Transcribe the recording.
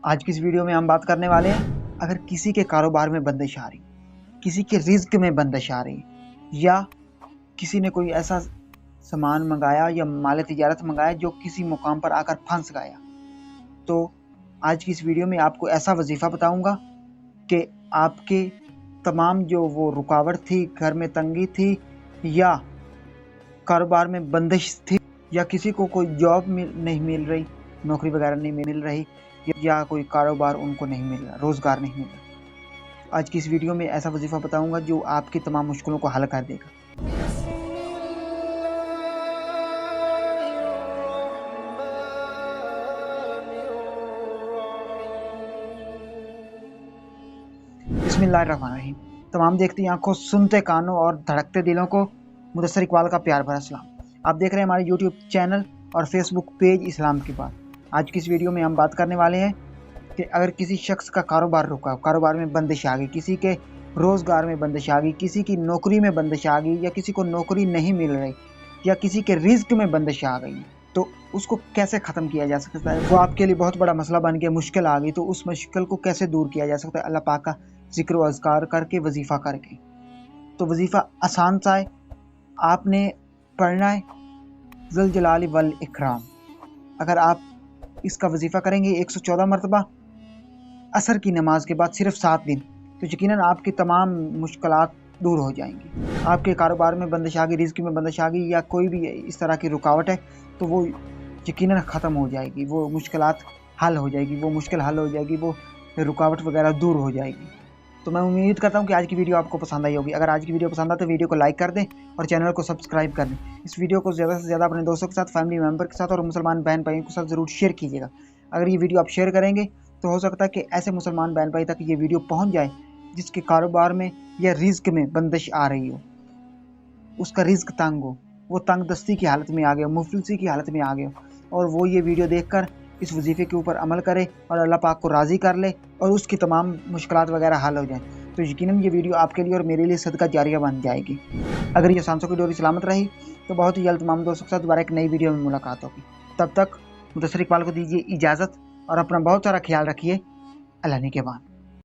آج کی اس ویڈیو میں ہم بات کرنے والے ہیں، اگر کسی کے کاروبار میں بندش آ رہی، کسی کے رزق میں بندش آ رہی، یا کسی نے کوئی ایسا سامان منگایا یا مال تجارت منگایا جو کسی مقام پر آ کر پھنس گیا، تو آج کی اس ویڈیو میں آپ کو ایسا وظیفہ بتاؤں گا کہ آپ کے تمام جو وہ رکاوٹ تھی، گھر میں تنگی تھی، یا کاروبار میں بندش تھی، یا کسی کو کوئی جاب نہیں مل رہی، نوکری وغیرہ نہیں مل رہی، یا کوئی کاروبار ان کو نہیں مل رہا، روزگار نہیں مل رہا، آج کی اس ویڈیو میں ایسا وظیفہ بتاؤں گا جو آپ کی تمام مشکلوں کو حل کر دے گا۔ بسم اللہ الرحمن الرحیم۔ تمام دیکھتی آنکھوں، سنتے کانوں اور دھڑکتے دلوں کو مدثر اقبال کا پیار بھرا سلام۔ آپ دیکھ رہے ہیں ہمارے یوٹیوب چینل اور فیس بک پیج اسلام کی بات۔ آج کی اس ویڈیو میں ہم بات کرنے والے ہیں کہ اگر کسی شخص کا کاروبار رکا، کاروبار میں بندش آ گئی، کسی کے روزگار میں بندش آ گئی، کسی کی نوکری میں بندش آ گئی، یا کسی کو نوکری نہیں مل رہی، یا کسی کے رزق میں بندش آ گئی، تو اس کو کیسے ختم کیا جا سکتا ہے؟ وہ آپ کے لیے بہت بڑا مسئلہ بن گیا، مشکل آ گئی، تو اس مشکل کو کیسے دور کیا جا سکتا ہے؟ اللہ پاک کا ذکر و اذکار کر کے، وظیفہ کر کے۔ تو وظیفہ آسان سا ہے، آپ نے پڑھنا ہے ذل جلال والاکرام۔ اگر آپ اس کا وظیفہ کریں گے 114 مرتبہ عصر کی نماز کے بعد صرف 7 دن، تو یقیناً آپ کی تمام مشکلات دور ہو جائیں گی۔ آپ کے کاروبار میں بندش آ گئی، رزق میں بندش آ گئی، یا کوئی بھی اس طرح کی رکاوٹ ہے، تو وہ یقیناً ختم ہو جائے گی، وہ مشکلات حل ہو جائے گی، وہ مشکل حل ہو جائے گی، وہ رکاوٹ وغیرہ دور ہو جائے گی۔ تو میں امید کرتا ہوں کہ آج کی ویڈیو آپ کو پسند آئی ہوگی۔ اگر آج کی ویڈیو پسند آئے تو ویڈیو کو لائک کر دیں اور چینل کو سبسکرائب کر دیں۔ اس ویڈیو کو زیادہ سے زیادہ اپنے دوستوں کے ساتھ، فیملی ممبر کے ساتھ اور مسلمان بہن بھائیوں کے ساتھ ضرور شیئر کیجیے گا۔ اگر یہ ویڈیو آپ شیئر کریں گے تو ہو سکتا ہے کہ ایسے مسلمان بہن بھائی تک یہ ویڈیو پہنچ جائے جس کے کاروبار میں یا رزق میں بندش آ رہی ہو، اس کا رزق تنگ ہو، وہ تنگ دستی کی حالت میں آ گیا، مفلسی کی حالت میں آ گیا، اور وہ یہ ویڈیو دیکھ کر اس وظیفے کے اوپر عمل کرے اور اللہ پاک کو راضی کر لے اور اس کی تمام مشکلات وغیرہ حل ہو جائیں، تو یقیناً یہ ویڈیو آپ کے لیے اور میرے لیے صدقہ جاریہ بن جائے گی۔ اگر یہ سانسوں کی ڈوری سلامت رہی تو بہت ہی جلد تمام دوستوں کے ساتھ دوبارہ ایک نئی ویڈیو میں ملاقات ہوگی۔ تب تک مدثر اقبال کو دیجیے اجازت اور اپنا بہت سارا خیال رکھیے۔ اللہ نگہبان۔